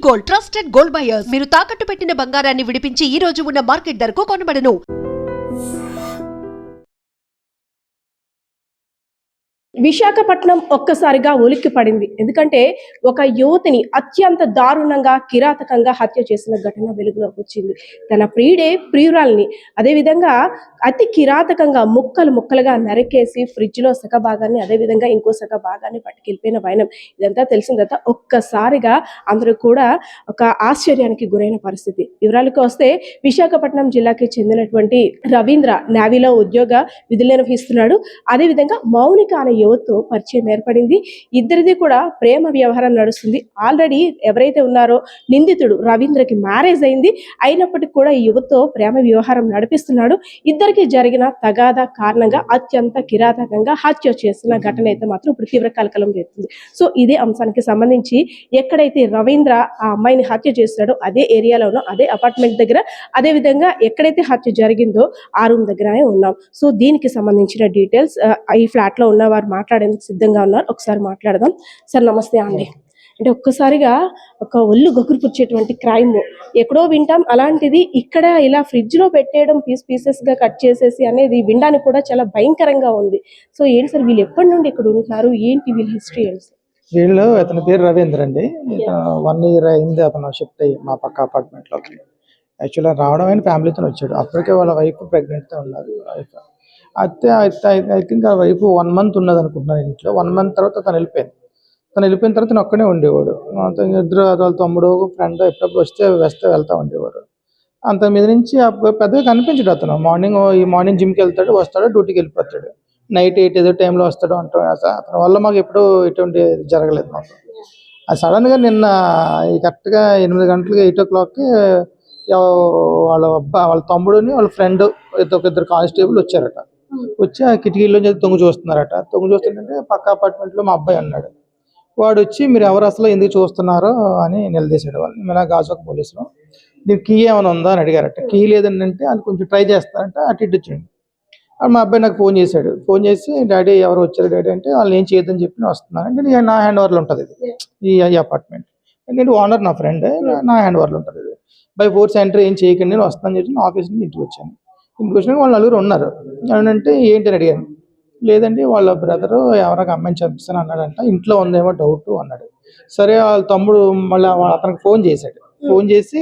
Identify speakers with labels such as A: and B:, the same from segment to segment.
A: Gold, trusted gold buyers. మీరు తాకట్టు పెట్టిన బంగారాన్ని విడిపించి ఈ రోజు ఉన్న మార్కెట్ ధరకు కొనబడను.
B: విశాఖపట్నం ఒక్కసారిగా ఉలిక్కి పడింది. ఎందుకంటే ఒక యువతిని అత్యంత దారుణంగా కిరాతకంగా హత్య చేసిన ఘటన వెలుగులోకి వచ్చింది. తన ప్రియురాల్ని అదేవిధంగా అతి కిరాతకంగా ముక్కలుగా నరికేసి ఫ్రిడ్జ్లో సగ భాగాన్ని అదేవిధంగా ఇంకో సగ భాగాన్ని పట్టుకెళ్ళిపోయిన వైనం. ఇదంతా తెలిసిన తర్వాత ఒక్కసారిగా అందరూ కూడా ఒక ఆశ్చర్యానికి గురైన పరిస్థితి. వివరాలకు వస్తే విశాఖపట్నం జిల్లాకి చెందినటువంటి రవీంద్ర నేవీలో ఉద్యోగ విధులు నిర్వహిస్తున్నాడు. అదేవిధంగా మౌనిక అనే యువతతో పరిచయం ఏర్పడింది. ఇద్దరిది కూడా ప్రేమ వ్యవహారం నడుస్తుంది. ఆల్రెడీ ఎవరైతే ఉన్నారో నిందితుడు రవీంద్రకి మ్యారేజ్ అయింది. అయినప్పటికీ కూడా ఈ యువతతో ప్రేమ వ్యవహారం నడిపిస్తున్నాడు. ఇద్దరికి జరిగిన తగాదా కారణంగా అత్యంత కిరాతకంగా హత్య చేసిన ఘటన అయితే మాత్రం ఇప్పుడు తీవ్ర కలకలం రేపుతుంది. సో ఇదే అంశానికి సంబంధించి ఎక్కడైతే రవీంద్ర ఆ అమ్మాయిని హత్య చేశాడో అదే ఏరియాలోనో అదే అపార్ట్మెంట్ దగ్గర అదేవిధంగా ఎక్కడైతే హత్య జరిగిందో ఆ రూమ్ దగ్గరనే ఉన్నాం. సో దీనికి సంబంధించిన డీటెయిల్స్ ఈ ఫ్లాట్ లో ఉన్న వారు మాట్లాడేందుకు సిద్ధంగా ఉన్నారు. ఒకసారి మాట్లాడదాం. సార్ నమస్తే అండి. అంటే ఒక్కసారిగా ఒక ఒళ్ళు గగురుపుచ్చేటువంటి క్రైమ్ ఎక్కడో వింటాం, అలాంటిది ఇక్కడ ఇలా ఫ్రిడ్జ్ లో పెట్టేయడం పీసెస్ గా కట్ చేసేసి అనేది వినడానికి కూడా చాలా భయంకరంగా ఉంది. సో ఏంటి సార్, వీళ్ళు ఎప్పటి నుండి ఇక్కడ ఉంటున్నారు, ఏంటి వీళ్ళ హిస్టరీ ఏంటి సార్?
C: వీళ్ళు అతని పేరు రవీంద్ర అండి. 1 year అయింది అతను షిఫ్ట్ అయ్యి మా పక్క అపార్ట్మెంట్ లోకి. యాక్చువల్గా రావడం అయిన ఫ్యామిలీతో వచ్చాడు. అప్పటికే వాళ్ళ వైఫ్ ప్రెగ్నెంట్తో ఉన్నారు. వైఫ్ ఐ థింక్ ఆ వైఫ్ 1 month ఉన్నది అనుకుంటున్నాను ఇంట్లో. 1 month తర్వాత తను వెళ్ళిపోయిన తర్వాత నేను ఒక్కడే ఉండేవాడు. ఇద్దరు వాళ్ళ తమ్ముడు ఫ్రెండ్ ఎప్పుడప్పుడు వస్తే వెళ్తా ఉండేవారు. అంత మీద నుంచి పెద్దగా కనిపించాడు అతను. మార్నింగ్ జిమ్కి వెళ్తాడు, వస్తాడు, డ్యూటీకి వెళ్ళిపోతాడు. నైట్ 8 ఏదో టైంలో వస్తాడు అంటాం. అతని వల్ల మాకు ఎప్పుడు ఎటువంటి జరగలేదు మాకు. అది సడన్గా నిన్న కరెక్ట్గా 8 గంటలకి 8 o'clockకి వాళ్ళ తమ్ముడుని వాళ్ళ ఫ్రెండ్ ఇద్దరు కానిస్టేబుల్ వచ్చారట. వచ్చి ఆ కిటికీలో తొంగి చూస్తున్నారట. తొంగి చూస్తుంటే పక్క అపార్ట్మెంట్లో మా అబ్బాయి అన్నాడు. వాడు వచ్చి మీరు ఎవరు అసలు ఎందుకు చూస్తున్నారో అని నిలదీశాడు వాళ్ళని. ఇలా గాజువాక పోలీసులు దీనికి కీ ఏమైనా ఉందా అని అడిగారట. కీ లేదండి అంటే వాళ్ళు కొంచెం ట్రై చేస్తారంట. అటు ఇటు వచ్చాడు. మా అబ్బాయి నాకు ఫోన్ చేశాడు. ఫోన్ చేసి డాడీ ఎవరు వచ్చారు డాడీ అంటే వాళ్ళు ఏం చేయొద్దని చెప్పి నేను వస్తున్నాను అంటే నా హ్యాండ్ ఓవర్లో ఉంటుంది ఇది ఈ అపార్ట్మెంట్. ఎందుకంటే ఓనర్ నా ఫ్రెండ్, నా హ్యాండ్ ఓవర్లో ఉంటుంది ఇది. బై ఫోర్స్ ఎంట్రీ ఏం చేయకండి నేను వస్తానని చెప్పి నా ఆఫీస్ నుంచి ఇంటికి వచ్చాను. ఇంటికి వచ్చినాక వాళ్ళు 4 ఉన్నారు. అంటే ఏంటి అని అడిగాను. లేదండి వాళ్ళ బ్రదరు ఎవరికి అమ్మాయిని చంపిస్తాను అన్నాడంట, ఇంట్లో ఉందేమో డౌట్ అన్నాడు. సరే వాళ్ళ తమ్ముడు మళ్ళీ అతనికి ఫోన్ చేశాడు. ఫోన్ చేసి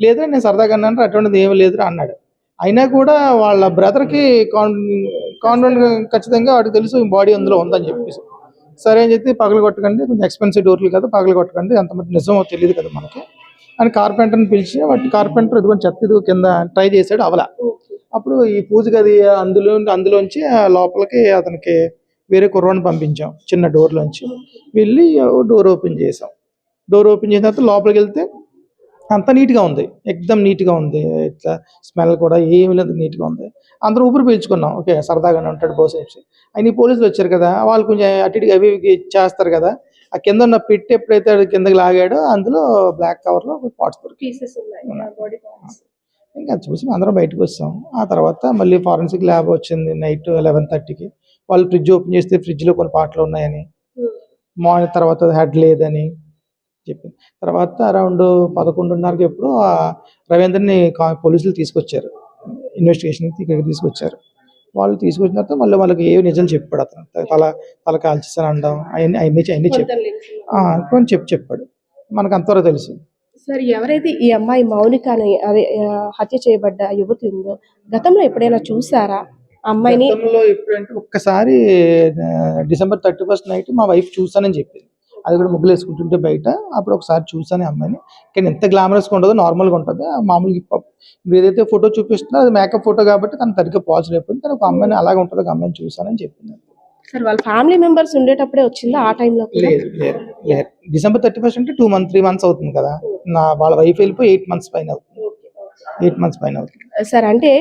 C: లేదంటే నేను సరదాగా అన్నాను అటువంటిది ఏమీ లేదురా అన్నాడు. అయినా కూడా వాళ్ళ బ్రదర్కి కాన్ఫిడెంట్ ఖచ్చితంగా వాడికి తెలుసు బాడీ అందులో ఉందని చెప్పేసి సరే అని చెప్పి పగలు కొట్టకండి, కొంచెం ఎక్స్పెన్సివ్ డోర్లు కదా పగలు కొట్టకండి, ఎంతమంది నిజమో తెలియదు కదా మనకి అని కార్పెంటర్ని పిలిచి వాటి కార్పెంటర్ ఇదిగో చెత్త ఇదిగో కింద ట్రై చేశాడు. అవలా అప్పుడు ఈ పూజ గది అందులోంచి లోపలికి అతనికి వేరే కుర్రాన్ని పంపించాం. చిన్న డోర్లోంచి వెళ్ళి డోర్ ఓపెన్ చేసాం. డోర్ ఓపెన్ చేసిన తర్వాత లోపలికి వెళ్తే అంతా నీట్గా ఉంది, ఎక్దమ్ నీట్గా ఉంది. ఇట్లా స్మెల్ కూడా ఏమి లేదు, నీట్గా ఉంది. అందరూ ఊపిరి పీల్చుకున్నాం. ఓకే సరదాగానే ఉంటాడు బోసేసి. అయిన పోలీసులు వచ్చారు కదా, వాళ్ళు కొంచెం అటు ఇటుగా అవి చేస్తారు కదా. ఆ కింద ఉన్న పెట్టి ఎప్పుడైతే కిందకి లాగాడో అందులో బ్లాక్ కవర్లో పార్ట్స్ దొరికాయి. ఇంకా చూసి అందరం బయటకు వచ్చాం. ఆ తర్వాత మళ్ళీ ఫారెన్సిక్ ల్యాబ్ వచ్చింది నైట్ 11:30కి. వాళ్ళు ఫ్రిడ్జ్ ఓపెన్ చేస్తే ఫ్రిడ్జ్లో కొన్ని పాటలు ఉన్నాయని, మార్నింగ్ తర్వాత హెడ్ లేదని చెప్పింది. తర్వాత అరౌండ్ 11:30కి ఎప్పుడు రవీంద్రని పోలీసులు తీసుకొచ్చారు, ఇన్వెస్టిగేషన్కి ఇక్కడికి తీసుకొచ్చారు. వాళ్ళు తీసుకొచ్చిన తర్వాత మళ్ళీ వాళ్ళకి ఏ నిజాలు చెప్పాడు. అతను తల కాల్చేసాను అనడం అవన్నీ కొంచెం చెప్పాడు. మనకు అంతవరకు తెలుసు.
B: సార్ ఎవరైతే ఈ అమ్మాయి మౌనికని అదే హత్య చేయబడ్డ యువతి ఉందో గతంలో ఎప్పుడైనా చూసారా అమ్మాయిని?
C: ఎప్పుడంటే ఒక్కసారి December 31st నైట్ మా వైఫ్ చూసానని చెప్పింది. అది కూడా ముగ్గులు వేసుకుంటుంటే బయట. అప్పుడు ఒకసారి చూసాను అమ్మాయిని. కానీ ఎంత గ్లామరస్గా ఉండదో నార్మల్గా ఉంటుంది. మామూలుగా ఏదైతే ఫోటో చూపిస్తుందో అది మేకప్ ఫోటో కాబట్టి తను సరిగ్గా పాజిటివ్ అయిపోయింది. కానీ ఒక అమ్మాయిని అలాగే ఉంటుంది, ఒక అమ్మాయిని చూసానని చెప్పింది.
B: సార్ వాళ్ళ ఫ్యామిలీ మెంబర్స్ ఉండేటప్పుడే వచ్చిందా ఆ టైంలో?
C: లేదు. December 31st అంటే 3 months అవుతుంది కదా. వాళ్ళ వైఫ్ వెళ్ళిపోయి 8 months పైన అవుతుంది. 8 months పైన అవుతుంది.
B: సార్ అంటే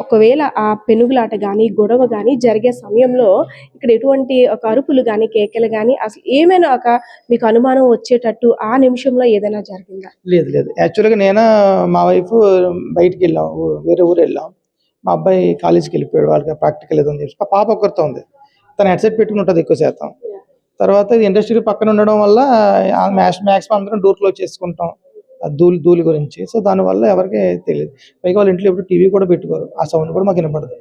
B: ఒకవేళ ఆ పెనుగులాట కానీ గొడవ కానీ జరిగే సమయంలో ఇక్కడ ఎటువంటి ఒక అరుపులు కానీ కేకలు కానీ అసలు ఏమైనా ఒక మీకు అనుమానం వచ్చేటట్టు ఆ నిమిషంలో ఏదైనా జరిగిందా?
C: లేదు. యాక్చువల్గా నేను మా వైఫ్ బయటికి వెళ్ళాం, వేరే ఊరు వెళ్ళాం. మా అబ్బాయి కాలేజీకి వెళ్ళిపోయాడు, వాళ్ళకి ప్రాక్టికల్ ఏదో అని చెప్పి. పాప ఒక్కరితో ఉంది, తను హెడ్సెట్ పెట్టుకుని ఉంటుంది ఎక్కువ శాతం. తర్వాత ఇది ఇండస్ట్రీ పక్కన ఉండడం వల్ల మ్యాక్సిమం అందరం డోర్ క్లోజ్ చేసుకుంటాం. ఆ ధూళి గురించి. సో దానివల్ల ఎవరికి తెలియదు. పైగా వాళ్ళ ఇంట్లో ఎప్పుడు టీవీ కూడా పెట్టుకోరు, ఆ సౌండ్ కూడా మాకు వినపడదు.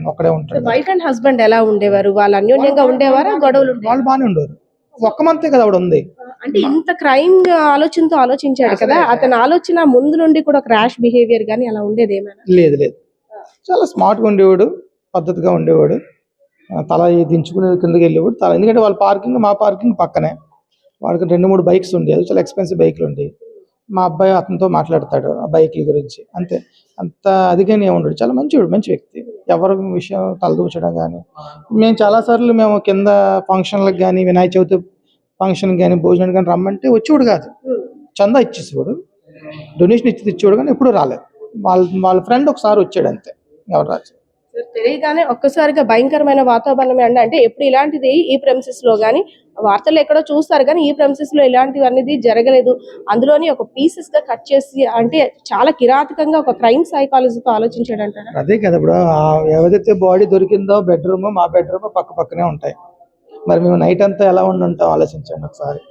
C: ఒక్కడే ఉంటాడు.
B: వైఫ్ అండ్ హస్బెండ్ ఎలా ఉండేవారు? వాళ్ళు అన్యోన్యంగా ఉండేవారా? గొడవలు ఉండేవా?
C: వాళ్ళు బాగానే ఉండేవారు. ఒక్క మంతే కదా ఆవిడ ఉంది.
B: అంటే ఇంత క్రైమ్ ఆలోచనతో ఆలోచించాడు కదా, అతని ఆలోచన ముందు నుండి కూడా ఒక ర్యాష్ బిహేవియర్ గానీ అలా ఉండేది ఏమైనా?
C: లేదు, చాలా స్మార్ట్గా ఉండేవాడు, పద్ధతిగా ఉండేవాడు. తల దించుకుని కిందకి వెళ్ళేవాడు. ఎందుకంటే వాళ్ళ పార్కింగ్ మా పార్కింగ్ పక్కనే. వాడికి 2-3 బైక్స్ ఉండేవి, చాలా ఎక్స్పెన్సివ్ బైక్లు ఉండేవి. మా అబ్బాయి అతనితో మాట్లాడతాడు ఆ బైక్ల గురించి, అంతే. అంత అదిగానే ఉండడు. చాలా మంచి వ్యక్తి. ఎవరి విషయం తలదూచడం కానీ. మేము చాలాసార్లు కింద ఫంక్షన్లకు కానీ, వినాయక చవితి ఫంక్షన్ కానీ, భోజనానికి కానీ రమ్మంటే వచ్చేవాడు కాదు. చందా ఇచ్చేసేవాడు, డొనేషన్ ఇచ్చేవాడు, కానీ ఎప్పుడూ రాలేదు. వాళ్ళ ఫ్రెండ్ ఒకసారి వచ్చాడు అంతే, ఎవరు రాజు.
B: తెలియగానే ఒక్కసారిగా భయంకరమైన వాతావరణం అంటే ఎప్పుడు ఇలాంటిది ఈ ప్రెమిసెస్ లో గానీ, వార్తలు ఎక్కడో చూస్తారు కానీ ఈ ప్రెమిసెస్ లో ఇలాంటివి అనేది జరగలేదు. అందులోని ఒక పీసెస్ గా కట్ చేసి, అంటే చాలా కిరాతకంగా ఒక క్రైమ్ సైకాలజీతో ఆలోచించాడు అంటారా?
C: అదే కదా, ఇప్పుడు ఏదైతే బాడీ దొరికిందో బెడ్రూమ్, మా బెడ్రూమ్ పక్కనే ఉంటాయి. మరి మేము నైట్ అంతా ఎలా ఉంటాం ఆలోచించండి ఒకసారి.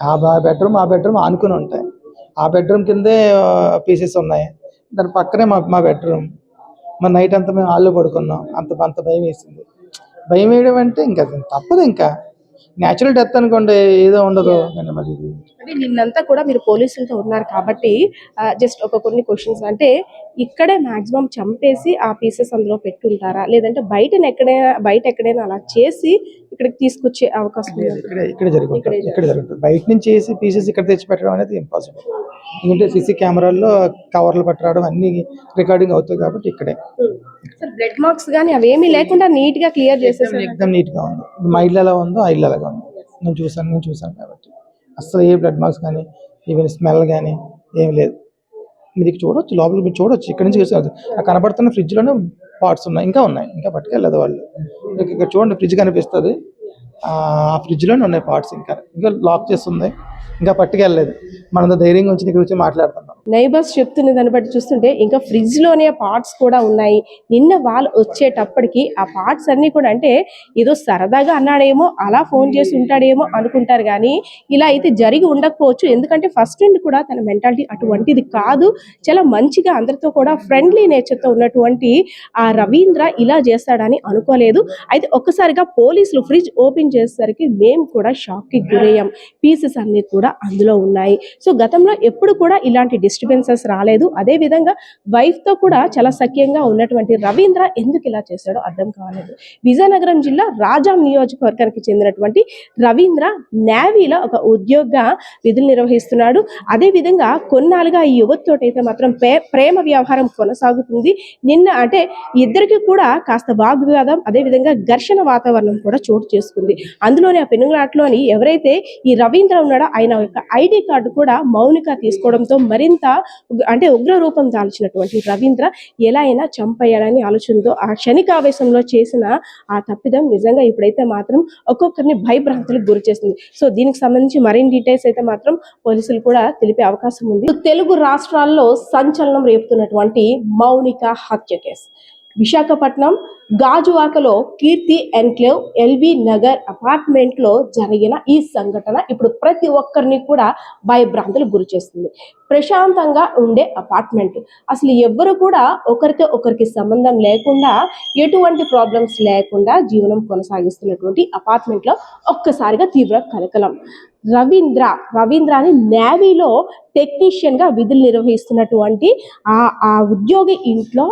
C: ఆ బెడ్రూమ్ ఆనుకుని ఉంటాయి. ఆ బెడ్రూమ్ కిందే పీసెస్ ఉన్నాయి, దాని పక్కనే మా బెడ్రూమ్. మరి నైట్ అంతా మేము హాల్లో పడుకున్నాం. అంత భయం వేసింది. భయం వేయడం అంటే ఇంకా తప్పదు. ఇంకా న్యాచురల్ డెత్ అనుకోండి, ఏదో ఉండదు. మరి ఇది
B: అంటే నిన్నంతా కూడా మీరు పోలీసులతో ఉన్నారు కాబట్టి జస్ట్ కొన్ని క్వశ్చన్స్. అంటే ఇక్కడే మాక్సిమం చంపేసి ఆ పీసెస్ అందులో పెట్టుంటారా, లేదంటే బయట ఎక్కడైనా అలా చేసి ఇక్కడికి తీసుకొచ్చే అవకాశం ఉంది?
C: ఇక్కడ జరుగుతుంది. బయట నుంచి చేసి పీసెస్ ఇక్కడ తెచ్చి పెట్టడం అనేది ఇంపాసిబుల్. ఎందుకంటే సీసీ కెమెరాల్లో కవర్లు పట్టడం అన్ని రికార్డింగ్ అవుతాయి కాబట్టి ఇక్కడే.
B: బ్లడ్ మార్క్స్ కానీ అవేమీ లేకుండా నీట్ గా క్లియర్ చేసేసారు.
C: ఎక్దమ్ నీట్ గా ఉంది. మా ఇల్లు ఎలా ఉందో ఆ ఇల్లు అలాగా ఉంది. నేను చూసాను కాబట్టి అసలు ఏ బ్లడ్ మార్క్స్ కానీ, ఈవెన్ స్మెల్ కానీ ఏం లేదు. మీరు చూడొచ్చు, లోపలికి మీరు చూడొచ్చు. ఇక్కడ నుంచి చూసారు కనబడుతున్న ఫ్రిడ్జ్ లోనే పార్ట్స్ ఉన్నాయి, ఇంకా పట్టుకెళ్ళదు వాళ్ళు. ఇక్కడ చూడండి, ఫ్రిడ్జ్ కనిపిస్తుంది. ఆ ఫ్రిడ్జ్ లోనే ఉన్నాయి పార్ట్స్. ఇంకా లాక్ చేస్తుంది, ఇంకా పట్టుకెళ్ళలేదు. మనం ధైర్యంగా వచ్చి ఇక్కడ వచ్చి మాట్లాడుతున్నాం.
B: నైబర్స్ చెప్తున్న దాన్ని బట్టి చూస్తుంటే ఇంకా ఫ్రిడ్జ్ లోనే పార్ట్స్ కూడా ఉన్నాయి. నిన్న వాళ్ళు వచ్చేటప్పటికి ఆ పార్ట్స్ అన్ని కూడా, అంటే ఏదో సరదాగా అన్నాడేమో, అలా ఫోన్ చేసి ఉంటాడేమో అనుకుంటారు కానీ ఇలా అయితే జరిగి ఉండకపోవచ్చు. ఎందుకంటే ఫస్ట్ నుండి కూడా తన మెంటాలిటీ అటువంటిది కాదు. చాలా మంచిగా అందరితో కూడా ఫ్రెండ్లీ నేచర్తో ఉన్నటువంటి ఆ రవీంద్ర ఇలా చేస్తాడని అనుకోలేదు. అయితే ఒక్కసారిగా పోలీసులు ఫ్రిడ్జ్ ఓపెన్ చేసేసరికి మేము కూడా షాక్ కి గురయ్యాం. పీసెస్ అన్ని కూడా అందులో ఉన్నాయి. సో గతంలో ఎప్పుడు కూడా ఇలాంటి డిస్టర్బెన్సెస్ రాలేదు. అదే విధంగా వైఫ్ తో కూడా చాలా సఖ్యంగా ఉన్నటువంటి రవీంద్ర ఎందుకు ఇలా చేశాడో అర్థం కాలేదు. విజయనగరం జిల్లా రాజాం నియోజకవర్గానికి చెందినటువంటి రవీంద్ర నేవీలో ఒక ఉద్యోగిగా విధులు నిర్వహిస్తున్నాడు. అదే విధంగా కొన్నాళ్ళుగా ఈ యువతతోటైతే మాత్రం ప్రేమ వ్యవహారం కొనసాగుతుంది. నిన్న అంటే ఇద్దరికి కూడా కాస్త వాగ్వివాదం, అదే విధంగా ఘర్షణ వాతావరణం కూడా చోటు చేసుకుంది. అందులోని ఆ పెనుగులాట్లోని ఎవరైతే ఈ రవీంద్ర ఉన్నాడో ఆయన యొక్క ఐడి కార్డు కూడా మౌనిక తీసుకోవడంతో మరింత అంటే ఉగ్ర రూపం దాల్చినటువంటి రవీంద్ర ఎలా అయినా చంపేయాలని ఆలోచనతో ఆ క్షణికావేశంలో చేసిన ఆ తప్పిదం నిజంగా ఇప్పుడైతే మాత్రం ఒక్కొక్కరిని భయభ్రాంతులకు గురి చేస్తుంది. సో దీనికి సంబంధించి మరిన్ని డీటెయిల్స్ అయితే మాత్రం పోలీసులు కూడా తెలిపే అవకాశం ఉంది. తెలుగు రాష్ట్రాల్లో సంచలనం రేపుతున్నటువంటి మౌనిక హత్య కేసు. విశాఖపట్నం గాజువాకలో కీర్తి ఎన్క్లేవ్ ఎల్బీ నగర్ అపార్ట్మెంట్ లో జరిగిన ఈ సంఘటన ఇప్పుడు ప్రతి ఒక్కరిని కూడా భయభ్రాంతులకు గురి చేస్తుంది. ప్రశాంతంగా ఉండే అపార్ట్మెంట్, అసలు ఎవ్వరు కూడా ఒకరితో ఒకరికి సంబంధం లేకుండా, ఎటువంటి ప్రాబ్లమ్స్ లేకుండా జీవనం కొనసాగిస్తున్నటువంటి అపార్ట్మెంట్ లో ఒక్కసారిగా తీవ్ర కలకలం. రవీంద్రాని నేవీలో టెక్నీషియన్ గా విధులు నిర్వహిస్తున్నటువంటి ఆ ఉద్యోగి ఇంట్లో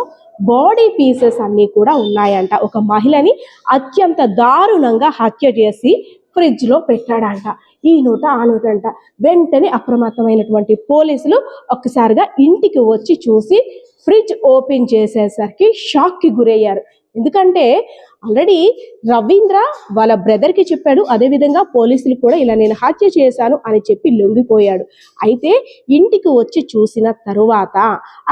B: బాడీ పీసెస్ అన్ని కూడా ఉన్నాయంట. ఒక మహిళని అత్యంత దారుణంగా హత్య చేసి ఫ్రిడ్జ్ లో పెట్టాడంట. ఈ నోట ఆ నోట అంట. వెంటనే అప్రమత్తమైనటువంటి పోలీసులు ఒక్కసారిగా ఇంటికి వచ్చి చూసి ఫ్రిడ్జ్ ఓపెన్ చేసేసరికి షాక్ కి గురయ్యారు. ఎందుకంటే ఆల్రెడీ రవీంద్ర వాళ్ళ బ్రదర్ కి చెప్పాడు, అదేవిధంగా పోలీసులు కూడా ఇలా నేను హత్య చేశాను అని చెప్పి లొంగిపోయాడు. అయితే ఇంటికి వచ్చి చూసిన తరువాత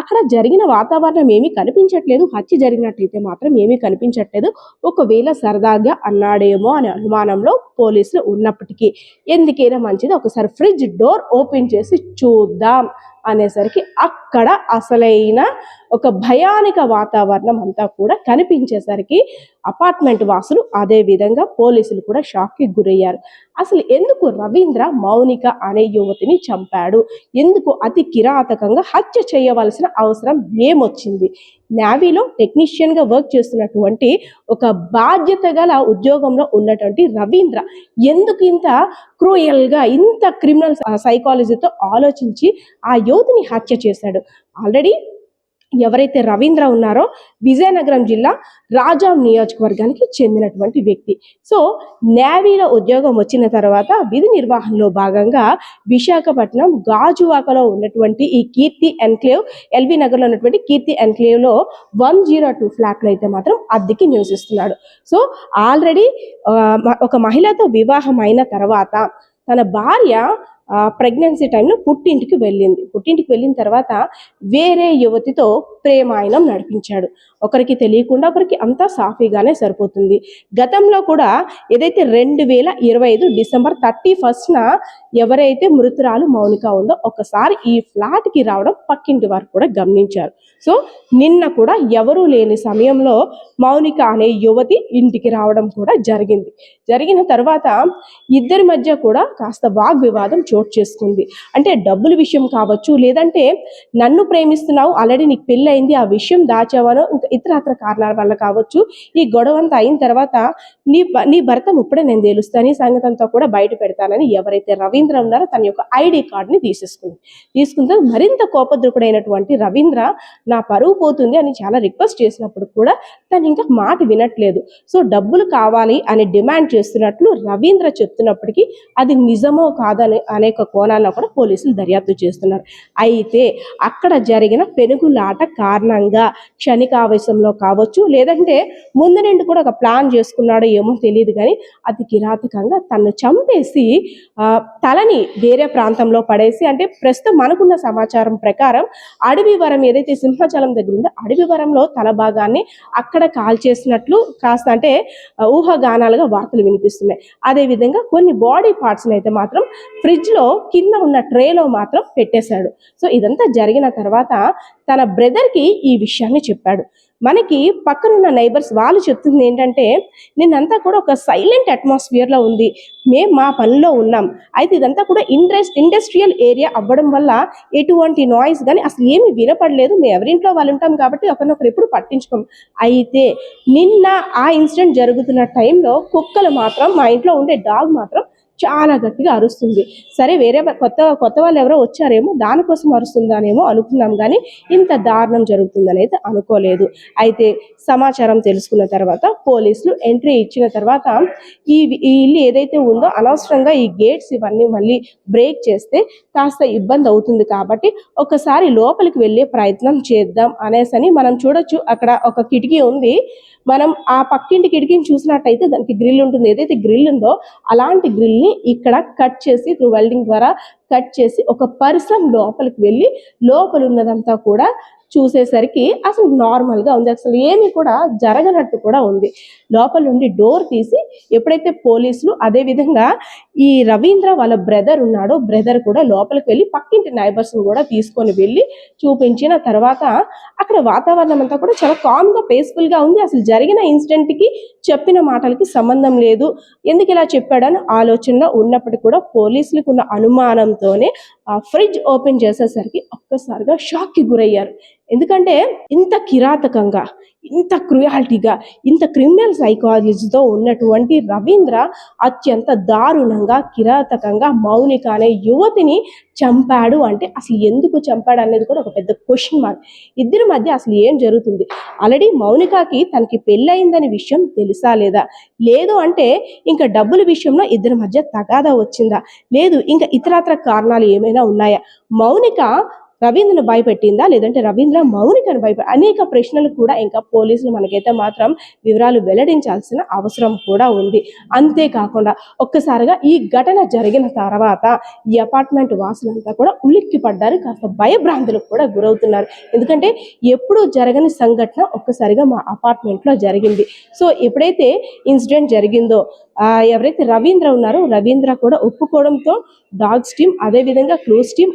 B: అక్కడ జరిగిన వాతావరణం ఏమీ కనిపించట్లేదు. హత్య జరిగినట్టయితే మాత్రం ఏమీ కనిపించట్లేదు. ఒకవేళ సరదాగా అన్నాడేమో అనే అనుమానంలో పోలీసులు ఉన్నప్పటికీ ఎందుకైనా మంచిది ఒకసారి ఫ్రిడ్జ్ డోర్ ఓపెన్ చేసి చూద్దాం అనేసరికి అక్కడ అసలైన ఒక భయానక వాతావరణం అంతా కూడా కనిపించేసరికి అపార్ట్మెంట్ వాసులు అదే విధంగా పోలీసులు కూడా షాక్కి గురయ్యారు. అసలు ఎందుకు రవీంద్ర మౌనిక అనే యువతిని చంపాడు, ఎందుకు అతి కిరాతకంగా హత్య చేయవలసిన అవసరం ఏమొచ్చింది? నేవీలో టెక్నీషియన్గా వర్క్ చేస్తున్నటువంటి ఒక బాధ్యత గల ఉద్యోగంలో ఉన్నటువంటి రవీంద్ర ఎందుకు ఇంత క్రూయల్గా, ఇంత క్రిమినల్ సైకాలజీతో ఆలోచించి ఆ యువతిని హత్య చేశాడు? ఆల్రెడీ ఎవరైతే రవీంద్ర ఉన్నారో విజయనగరం జిల్లా రాజాం నియోజకవర్గానికి చెందినటువంటి వ్యక్తి. సో నేవీలో ఉద్యోగం వచ్చిన తర్వాత విధి నిర్వహణలో భాగంగా విశాఖపట్నం గాజువాకలో ఉన్నటువంటి ఈ కీర్తి ఎన్క్లేవ్, ఎల్బీ నగర్లో ఉన్నటువంటి కీర్తి ఎన్క్లేవ్లో 102 ఫ్లాట్లు అయితే మాత్రం అద్దెకి నివసిస్తున్నాడు. సో ఆల్రెడీ ఒక మహిళతో వివాహం అయిన తర్వాత తన భార్య ప్రెగ్నెన్సీ టైంలో పుట్టింటికి వెళ్ళిన తర్వాత వేరే యువతితో ప్రేమాయణం నడిపించాడు. ఒకరికి తెలియకుండా ఒకరికి అంతా సాఫీగానే సరిపోతుంది. గతంలో కూడా ఏదైతే 2025 డిసెంబర్ 31న ఎవరైతే మృతురాలు మౌనిక ఉందో ఒకసారి ఈ ఫ్లాట్కి రావడం పక్కింటి వారు కూడా గమనించారు. సో నిన్న కూడా ఎవరూ లేని సమయంలో మౌనిక అనే యువతి ఇంటికి రావడం కూడా జరిగిన తర్వాత ఇద్దరి మధ్య కూడా కాస్త వాగ్వివాదం చోటు చేసుకుంది. అంటే డబ్బుల విషయం కావచ్చు, లేదంటే నన్ను ప్రేమిస్తున్నావు, ఆల్రెడీ నీకు పెళ్ళి అయింది, ఆ విషయం దాచావనో ఇంకా ఇతరత్ర కారణాల వల్ల కావచ్చు. ఈ గొడవ అంతా అయిన తర్వాత నీ భర్త ఇప్పుడే నేను తెలుస్తాను, ఈ సంగతి అంతా కూడా బయట పెడతానని ఎవరైతే రవీంద్ర ఉన్నారో తన యొక్క ఐడి కార్డ్ని తీసుకుంటే మరింత కోపద్రుకుడైనటువంటి రవీంద్ర నా పరువు పోతుంది అని చాలా రిక్వెస్ట్ చేసినప్పుడు కూడా తను ఇంకా మాట వినట్లేదు. సో డబ్బులు కావాలి అని డిమాండ్ చేస్తున్నట్లు రవీంద్ర చెప్తున్నప్పటికీ అది నిజమో కాదని అనేక కోణాల్లో కూడా పోలీసులు దర్యాప్తు చేస్తున్నారు. అయితే అక్కడ జరిగిన పెనుగులాట కారణంగా క్షణికావేశంలో కావచ్చు, లేదంటే ముందు నుండి కూడా ఒక ప్లాన్ చేసుకున్నాడో ఏమో తెలియదు, కానీ అతి కిరాతకంగా తను చంపేసి తలని వేరే ప్రాంతంలో పడేసి, అంటే ప్రస్తుతం మనకున్న సమాచారం ప్రకారం అడవివరం ఏదైతే సింహాచలం దగ్గర ఉందో అడవివరంలో తల భాగాన్ని అక్కడ కాల్ చేసినట్లు కాస్త అంటే ఊహాగానాలుగా వార్తలు వినిపిస్తున్నాయి. అదేవిధంగా కొన్ని బాడీ పార్ట్స్ని అయితే మాత్రం ఫ్రిడ్జ్లో కింద ఉన్న ట్రేలో మాత్రం పెట్టేశాడు. సో ఇదంతా జరిగిన తర్వాత తన బ్రదర్కి ఈ విషయాన్ని చెప్పాడు. మనకి పక్కనున్న నైబర్స్ వాళ్ళు చెప్తుంది ఏంటంటే, నిన్నంతా కూడా ఒక సైలెంట్ అట్మాస్ఫియర్లో ఉంది, మేము మా పనిలో ఉన్నాం, అయితే ఇదంతా కూడా ఇండస్ట్రియల్ ఏరియా అవ్వడం వల్ల ఎటువంటి నాయిస్ కానీ అసలు ఏమి వినపడలేదు, మేము ఎవరింట్లో వాళ్ళు ఉంటాం కాబట్టి ఒకరినొకరు ఎప్పుడు పట్టించుకోం. అయితే నిన్న ఆ ఇన్సిడెంట్ జరుగుతున్న టైంలో కుక్కలు మాత్రం, మా ఇంట్లో ఉండే డాగ్ మాత్రం చాలా గట్టిగా అరుస్తుంది. సరే వేరే కొత్త వాళ్ళు ఎవరో వచ్చారేమో దానికోసం అరుస్తుందానేమో అనుకున్నాం, కానీ ఇంత దారుణం జరుగుతుందని అయితే అనుకోలేదు. అయితే సమాచారం తెలుసుకున్న తర్వాత పోలీసులు ఎంట్రీ ఇచ్చిన తర్వాత ఈ ఇల్లు ఏదైతే ఉందో అనవసరంగా ఈ గేట్స్ ఇవన్నీ మళ్ళీ బ్రేక్ చేస్తే కాస్త ఇబ్బంది అవుతుంది, కాబట్టి ఒకసారి లోపలికి వెళ్ళే ప్రయత్నం చేద్దాం అనేసని మనం చూడొచ్చు. అక్కడ ఒక కిటికీ ఉంది, మనం ఆ పక్కింటి కిటికీని చూసినట్టయితే దానికి గ్రిల్ ఉంటుంది. ఏదైతే గ్రిల్ ఉందో అలాంటి గ్రిల్ని ఇక్కడ కట్ చేసి త్రూ వెల్డింగ్ ద్వారా కట్ చేసి ఒక పర్సన్ లోపలికి వెళ్ళి లోపల ఉన్నదంతా కూడా చూసేసరికి అసలు నార్మల్గా ఉంది, అసలు ఏమీ కూడా జరగనట్టు కూడా ఉంది. లోపల నుండి డోర్ తీసి ఎప్పుడైతే పోలీసులు అదేవిధంగా ఈ రవీంద్ర వాళ్ళ బ్రదర్ ఉన్నాడో బ్రదర్ కూడా లోపలికి వెళ్ళి పక్కింటి నైబర్స్ని కూడా తీసుకొని వెళ్ళి చూపించిన తర్వాత అక్కడ వాతావరణం అంతా కూడా చాలా కామ్గా పీస్ఫుల్గా ఉంది. అసలు జరిగిన ఇన్సిడెంట్కి చెప్పిన మాటలకి సంబంధం లేదు, ఎందుకు ఇలా చెప్పాడని ఆలోచనలో ఉన్నప్పటికీ కూడా పోలీసులకు ఉన్న అనుమానంతోనే ఆ ఫ్రిడ్జ్ ఓపెన్ చేసేసరికి ఒక్కసారిగా షాక్కి గురయ్యారు. ఎందుకంటే ఇంత కిరాతకంగా, ఇంత క్రూయాలిటీగా, ఇంత క్రిమినల్ సైకాలజీతో ఉన్నటువంటి రవీంద్ర అత్యంత దారుణంగా కిరాతకంగా మౌనిక అనే యువతిని చంపాడు అంటే అసలు ఎందుకు చంపాడు అనేది కూడా ఒక పెద్ద క్వశ్చన్ మార్క్. ఇద్దరి మధ్య అసలు ఏం జరుగుతుంది? ఆల్రెడీ మౌనికకి తనకి పెళ్ళయిందనే విషయం తెలుసా లేదా? లేదు అంటే ఇంకా డబ్బుల విషయంలో ఇద్దరి మధ్య తగాదా వచ్చిందా? లేదు ఇంకా ఇతరత్ర కారణాలు ఏమైనా ఉన్నాయా? మౌనిక రవీంద్రను భయపెట్టిందా, లేదంటే రవీంద్ర మౌనికను అనేక ప్రశ్నలు కూడా ఇంకా పోలీసులు మనకైతే మాత్రం వివరాలు వెల్లడించాల్సిన అవసరం కూడా ఉంది. అంతేకాకుండా ఒక్కసారిగా ఈ ఘటన జరిగిన తర్వాత ఈ అపార్ట్మెంట్ వాసులంతా కూడా ఉలిక్కి పడ్డారు, కాస్త భయభ్రాంతులకు కూడా గురవుతున్నారు. ఎందుకంటే ఎప్పుడూ జరగని సంఘటన ఒక్కసారిగా మా అపార్ట్మెంట్లో జరిగింది. సో ఎప్పుడైతే ఇన్సిడెంట్ జరిగిందో ఎవరైతే రవీంద్ర ఉన్నారో రవీంద్ర కూడా ఒప్పుకోవడంతో డాగ్స్ టీమ్ అదేవిధంగా క్లూస్ టీమ్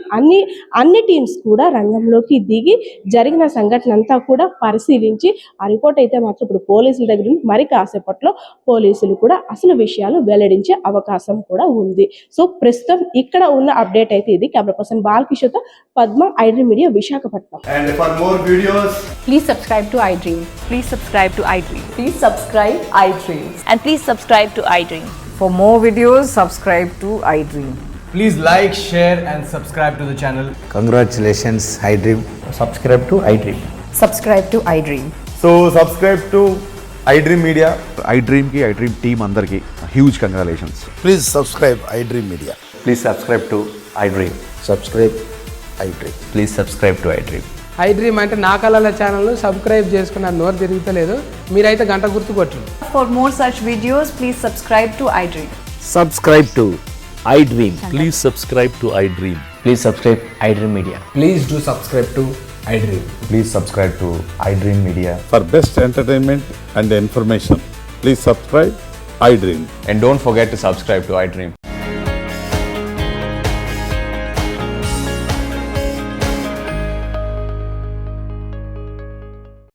B: అన్ని టీమ్స్ కూడా రంగంలోకి దిగి జరిగిన సంఘటన అంతా కూడా పరిశీలించి ఆ రిపోర్ట్ అయితే మాత్రం ఇప్పుడు పోలీసుల దగ్గర ఉంది. మరి కాసేపట్లో పోలీసులు కూడా అసలు విషయాలు వెల్లడించే అవకాశం కూడా ఉంది. సో ప్రస్తుతం ఇక్కడ ఉన్న అప్డేట్ అయితే ఇది. కెమెరా పర్సన్ బాలకిషోర్తో Padma, iDream Media, Visakhapatnam.
D: And for more videos,
E: Please subscribe to iDream.
F: Please subscribe to iDream.
E: Please subscribe iDream.
F: And please subscribe to iDream.
E: For more videos, subscribe to iDream.
D: please like, share and subscribe to the channel.
G: Congratulations, iDream.
D: Subscribe to iDream.
E: Subscribe to iDream.
D: So subscribe to iDream Media.
H: iDream ki iDream team అందరికి huge congratulations.
G: Please subscribe iDream Media.
D: Please subscribe to iDream.
G: Subscribe iDream.
D: Please subscribe to iDream.
I: iDream అంటే నా కళల channel subscribe చేసుకున్న నోరు తిరుగుతలేదు, మీరైతే గంట గుర్తు కొట్టండి.
F: For more such videos, please subscribe to iDream.
J: Subscribe to iDream.
K: Please subscribe to iDream.
D: Please subscribe iDream Media.
I: Please do subscribe to iDream.
D: Please subscribe to iDream Media.
H: For best entertainment and information, please subscribe iDream.
D: And don't forget to subscribe to iDream.